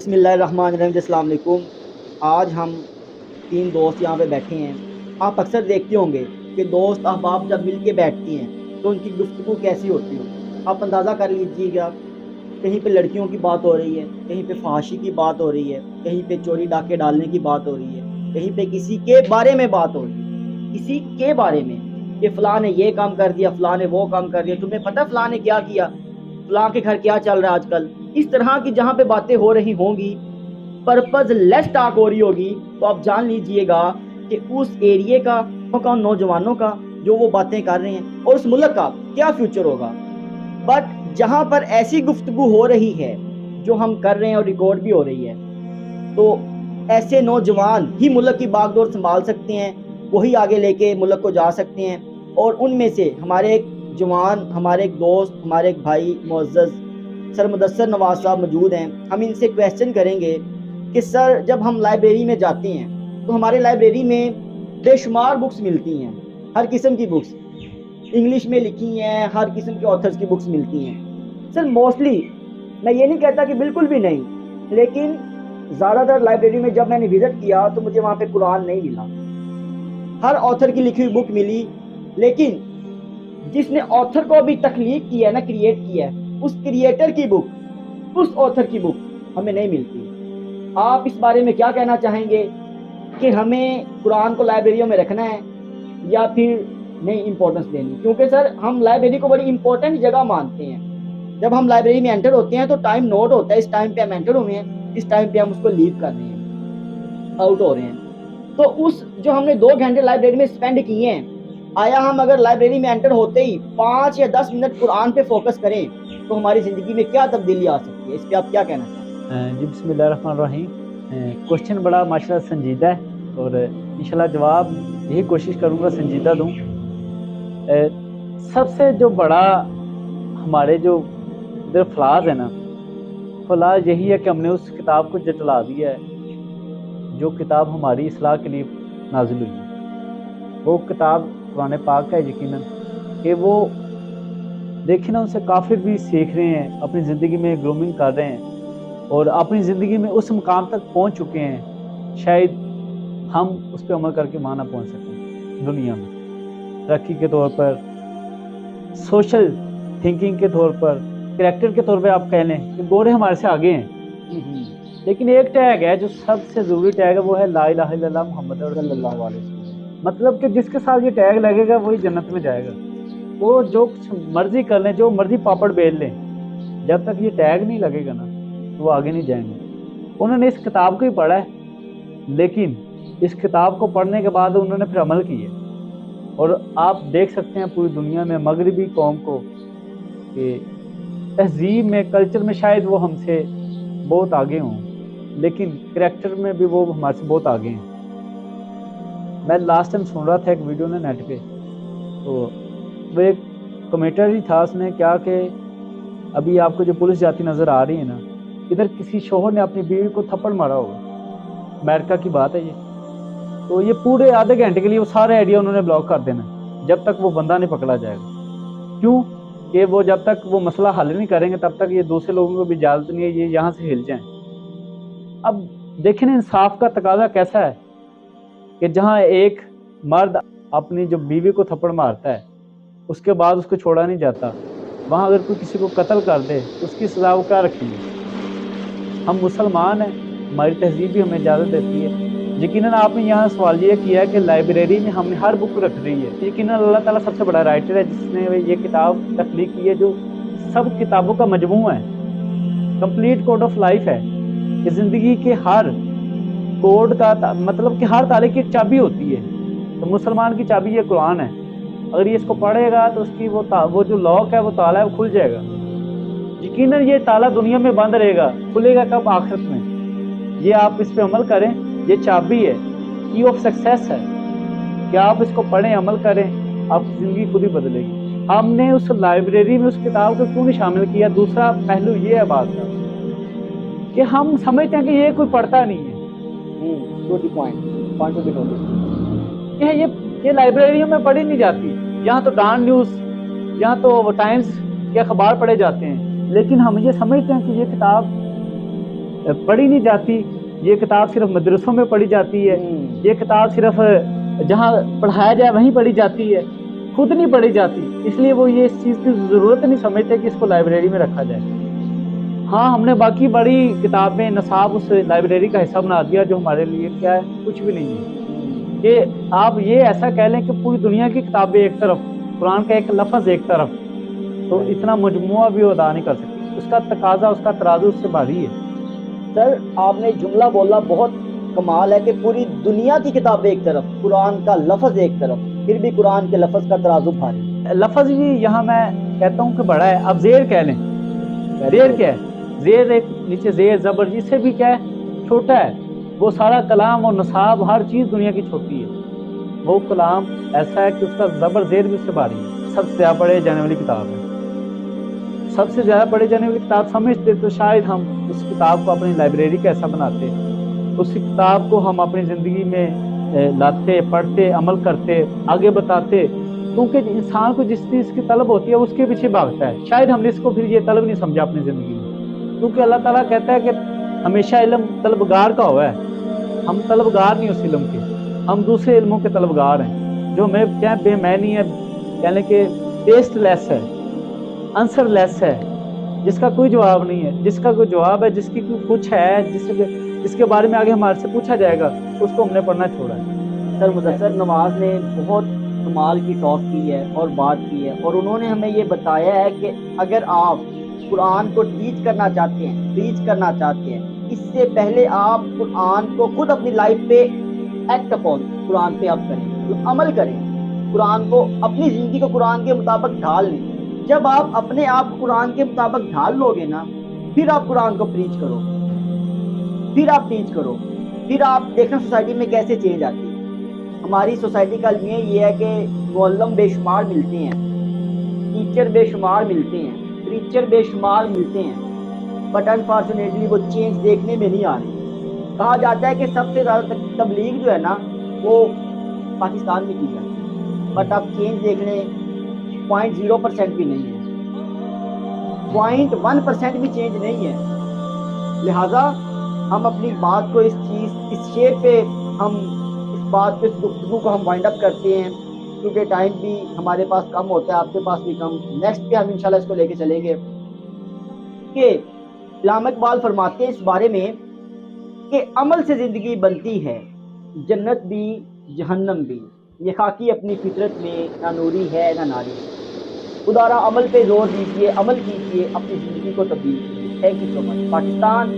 بسم اللہ الرحمن الرحیم، السلام علیکم۔ آج ہم 3 دوست یہاں پہ بیٹھے ہیں۔ آپ اکثر دیکھتے ہوں گے کہ دوست احباب جب مل کے بیٹھتی ہیں تو ان کی گفتگو کیسی ہوتی ہے۔ آپ اندازہ کر لیجیے گا، کہیں پہ لڑکیوں کی بات ہو رہی ہے، کہیں پہ فحاشی کی بات ہو رہی ہے، کہیں پہ چوری ڈاکے ڈالنے کی بات ہو رہی ہے، کہیں پہ کسی کے بارے میں بات ہو رہی ہے، کسی کے بارے میں کہ فلاں نے یہ کام کر دیا، فلاں نے وہ کام کر دیا، تمہیں پتہ فلاں نے کیا کیا، فلاں کے گھر کیا چل رہا ہے آج کل۔ اس طرح کی جہاں پہ باتیں ہو رہی ہوں گی، پرپز لیس ٹاک ہو رہی ہوگی، تو آپ جان لیجئے گا کہ اس ایریے کا نوجوانوں کا جو وہ باتیں کر رہے ہیں اور اس ملک کا کیا فیوچر ہوگا۔ بٹ جہاں پر ایسی گفتگو ہو رہی ہے جو ہم کر رہے ہیں اور ریکارڈ بھی ہو رہی ہے، تو ایسے نوجوان ہی ملک کی باغ ڈور سنبھال سکتے ہیں، وہی آگے لے کے ملک کو جا سکتے ہیں۔ اور ان میں سے ہمارے ایک جوان، ہمارے ایک دوست، ہمارے ایک بھائی معزز سر مدثر نواز صاحب موجود ہیں۔ ہم ان سے کویسچن کریں گے کہ سر، جب ہم لائبریری میں جاتے ہیں تو ہمارے لائبریری میں بے شمار بکس ملتی ہیں، ہر قسم کی بکس انگلش میں لکھی ہیں، ہر قسم کے آتھرز کی بکس ملتی ہیں۔ سر موسٹلی، میں یہ نہیں کہتا کہ بالکل بھی نہیں، لیکن زیادہ تر لائبریری میں جب میں نے وزٹ کیا تو مجھے وہاں پہ قرآن نہیں ملا۔ ہر آتھر کی لکھی ہوئی بک ملی، لیکن جس نے آتھر کو بھی تخلیق کیا ہے نا، کریٹ کیا ہے، اس کریٹر کی بک، اس آتھر کی بک ہمیں نہیں ملتی۔ آپ اس بارے میں کیا کہنا چاہیں گے کہ ہمیں قرآن کو لائبریریوں میں رکھنا ہے یا پھر نہیں امپورٹنس دینی؟ کیونکہ سر ہم لائبریری کو بڑی امپورٹنٹ جگہ مانتے ہیں۔ جب ہم لائبریری میں انٹر ہوتے ہیں تو ٹائم نوٹ ہوتا ہے، اس ٹائم پہ ہم انٹر ہوئے ہیں، اس ٹائم پہ ہم اس کو لیو کر رہے ہیں، آؤٹ ہو رہے ہیں۔ تو اس جو ہم نے 2 گھنٹے لائبریری میں اسپینڈ کیے ہیں، آیا ہم اگر لائبریری میں انٹر ہوتے ہی 5 یا 10 منٹ قرآن پہ فوکس کریں تو ہماری زندگی میں کیا تبدیلی آ سکتی ہے؟ اس پہ آپ کیا کہنا چاہتے ہیں؟ جی بسم اللہ الرحمن الرحیم۔ کوشچن بڑا ماشاءاللہ سنجیدہ ہے اور انشاءاللہ جواب یہی کوشش کروں گا سنجیدہ دوں۔ سب سے جو بڑا ہمارے جو ادھر فلاز ہے نا، فلاز یہی ہے کہ ہم نے اس کتاب کو جٹلا دیا ہے جو کتاب ہماری اصلاح کے لیے نازل ہوئی ہے۔ وہ کتاب قرآن پاک ہے، یقیناً کہ وہ دیکھیں نا، ان سے کافر بھی سیکھ رہے ہیں، اپنی زندگی میں گرومنگ کر رہے ہیں اور اپنی زندگی میں اس مقام تک پہنچ چکے ہیں، شاید ہم اس پہ عمل کر کے وہاں نہ پہنچ سکیں۔ دنیا میں ترقی کے طور پر، سوشل تھنکنگ کے طور پر، کریکٹر کے طور پہ آپ کہہ لیں کہ گورے ہمارے سے آگے ہیں، لیکن ایک ٹیگ ہے جو سب سے ضروری ٹیگ ہے، وہ ہے لا الہ الا اللہ محمد رسول اللہ علیہ وسلم۔ مطلب کہ جس کے ساتھ یہ ٹیگ لگے گا وہی جنت میں جائے گا۔ وہ جو کچھ مرضی کر لیں، جو مرضی پاپڑ بیل لیں، جب تک یہ ٹیگ نہیں لگے گا نا تو وہ آگے نہیں جائیں گے۔ انہوں نے اس کتاب کو ہی پڑھا ہے، لیکن اس کتاب کو پڑھنے کے بعد انہوں نے پھر عمل کیا، اور آپ دیکھ سکتے ہیں پوری دنیا میں مغربی قوم کو کہ تہذیب میں، کلچر میں شاید وہ ہم سے بہت آگے ہوں، لیکن کریکٹر میں بھی وہ ہمارے سے بہت آگے ہیں۔ میں لاسٹ ٹائم سن رہا تھا ایک ویڈیو نا نیٹ پہ، تو وہ ایک کمیٹر ہی تھا، اس نے کیا کہ ابھی آپ کو جو پولیس جاتی نظر آ رہی ہے نا، ادھر کسی شوہر نے اپنی بیوی کو تھپڑ مارا ہوگا، امریکہ کی بات ہے یہ، تو یہ پورے آدھے گھنٹے کے لیے وہ سارے آئیڈیا انہوں نے بلاک کر دینا جب تک وہ بندہ نہیں پکڑا جائے گا۔ کیوں کہ وہ جب تک وہ مسئلہ حل نہیں کریں گے تب تک یہ دوسرے لوگوں کو بھی اجازت نہیں ہے یہ یہاں سے ہل جائیں۔ اب دیکھیں نا انصاف کا تقاضا کیسا ہے کہ جہاں ایک مرد اپنی جو بیوی کو تھپڑ مارتا ہے اس کے بعد اس کو چھوڑا نہیں جاتا، وہاں اگر کوئی کسی کو قتل کر دے تو اس کی سزا وہ کیا رکھیں گے؟ ہم مسلمان ہیں، ہماری تہذیب بھی ہمیں اجازت دیتی ہے۔ یقیناً آپ نے یہاں سوال یہ کیا کہ لائبریری میں ہم نے ہر بک رکھ دی ہے، یقیناً اللہ تعالیٰ سب سے بڑا رائٹر ہے جس نے یہ کتاب تخلیق کی ہے، جو سب کتابوں کا مجموعہ ہے، کمپلیٹ کوڈ آف لائف ہے، کہ زندگی کے ہر کوڈ کا مطلب کہ ہر تالے کی ایک چابی ہوتی ہے، تو مسلمان کی چابی یہ قرآن ہے۔ اگر یہ اس کو پڑھے گا تو اس کی وہ جو لاک ہے، وہ تالا ہے، وہ کھل جائے گا۔ یقیناً یہ تالا دنیا میں بند رہے گا، کھلے گا کب؟ آخرت میں۔ یہ آپ اس پہ عمل کریں، یہ چابی ہے، کی آف سکسیس ہے کہ آپ اس کو پڑھیں، عمل کریں، آپ کی زندگی خود ہی بدلے گی۔ ہم نے اس لائبریری میں اس کتاب کو کیوں نہیں شامل کیا؟ دوسرا پہلو یہ ہے بات کا کہ ہم سمجھتے ہیں کہ یہ کوئی پڑھتا نہیں ہے، یہ لائبریریوں میں پڑھی نہیں جاتی، یہاں تو ڈان نیوز، یہاں تو وہ ٹائمز کے اخبار پڑھے جاتے ہیں، لیکن ہم یہ سمجھتے ہیں کہ یہ کتاب پڑھی نہیں جاتی. یہ کتاب صرف مدرسوں میں پڑھی جاتی ہے. یہ کتاب صرف جہاں پڑھایا جائے وہیں پڑھی جاتی ہے, خود نہیں پڑھی جاتی. اس لیے وہ یہ اس چیز کی ضرورت نہیں سمجھتے کہ اس کو لائبریری میں رکھا جائے. ہاں ہم نے باقی بڑی کتابیں نصاب اس لائبریری کا حصہ بنا دیا, جو ہمارے لیے کیا ہے, کچھ بھی نہیں ہے. کہ آپ یہ ایسا کہہ لیں کہ پوری دنیا کی کتابیں ایک طرف, قرآن کا ایک لفظ ایک طرف, تو اتنا مجموعہ بھی ادا نہیں کر سکتی. اس کا تقاضا, اس کا ترازو اس سے بھاری ہے. سر آپ نے جملہ بولا بہت کمال ہے کہ پوری دنیا کی کتابیں ایک طرف, قرآن کا لفظ ایک طرف, پھر بھی قرآن کے لفظ کا ترازو بھاری. لفظ بھی یہاں میں کہتا ہوں کہ بڑا ہے. اب زیر کہہ لیں, زیر کیا ہے, زیر ایک نیچے زیر زبر, جس سے بھی کیا ہے, چھوٹا ہے. وہ سارا کلام اور نصاب ہر چیز دنیا کی چھوٹی ہے. وہ کلام ایسا ہے کہ اس کا زبر زیر بھی اس سے بھاری ہے. سب سے زیادہ پڑھے جانے والی کتاب ہے. سب سے زیادہ پڑھی جانے والی کتاب سمجھتے تو شاید ہم اس کتاب کو اپنی لائبریری کا ایسا بناتے, اس کتاب کو ہم اپنی زندگی میں لاتے, پڑھتے, عمل کرتے, آگے بتاتے. کیونکہ انسان کو جس چیز کی طلب ہوتی ہے اس کے پیچھے بھاگتا ہے. شاید ہم نے اس کو پھر یہ طلب نہیں سمجھا اپنی زندگی میں, کیونکہ اللہ تعالیٰ کہتا ہے کہ ہمیشہ علم طلبگار کا ہوا ہے. ہم طلبگار نہیں اس علم کے, ہم دوسرے علموں کے طلبگار ہیں, جو ہمیں کیا بے معنی ہے, یعنی کہ ٹیسٹ لیس ہے, آنسر لیس ہے, جس کا کوئی جواب نہیں ہے. جس کا کوئی جواب ہے, جس کی کوئی کچھ ہے, جس کے بارے میں آگے ہمارے سے پوچھا جائے گا, اس کو ہم نے پڑھنا چھوڑا ہے. سر مدثر نواز نے بہت کمال کی ٹاک کی ہے اور بات کی ہے, اور انہوں نے ہمیں یہ بتایا ہے کہ اگر آپ قرآن کو ٹیچ کرنا چاہتے ہیں, ٹیچ کرنا چاہتے ہیں, اس سے پہلے آپ قرآن کو خود اپنی لائف پہ ایکٹ اپون, قرآن پہ آپ کریں, عمل کریں, قرآن کو, اپنی زندگی کو قرآن کے مطابق ڈھال لیں. جب آپ اپنے آپ قرآن کے مطابق ڈھال لو گے نا, پھر آپ قرآن کو پریچ کرو, پھر آپ ٹیچ کرو, پھر آپ دیکھنا سوسائٹی میں کیسے چینج آتی ہے. ہماری سوسائٹی کا المیہ یہ ہے کہ معلم بے شمار ملتے ہیں, ٹیچر بے شمار ملتے ہیں, پریچر بے شمار ملتے ہیں, بٹ انفارچونیٹلی وہ چینج دیکھنے میں نہیں آ رہی. کہا جاتا ہے کہ سب سے زیادہ تبلیغ جو ہے نا وہ پاکستان میں کی جاتی ہے, بٹ آپ چینج دیکھ لیں 0.0% بھی نہیں ہے, 0.1% بھی چینج نہیں ہے. لہٰذا ہم اپنی بات کو اس شیپ پہ ہم اس بات پہ, اس گفتگو کو ہم وائنڈ اپ کرتے ہیں, کیونکہ ٹائم بھی ہمارے پاس کم ہوتا ہے, آپ کے پاس بھی کم. نیکسٹ پہ ہم انشاءاللہ اس کو لے کے چلیں گے کہ علامہ اقبال فرماتے ہیں اس بارے میں کہ عمل سے زندگی بنتی ہے, جنت بھی جہنم بھی, یہ خاکی اپنی فطرت میں نہ نوری ہے نہ ناری. خدا را عمل پہ زور دیجئے, عمل کیجئے, اپنی زندگی کو تبدیل کیجئے. Thank you so much. Pakistan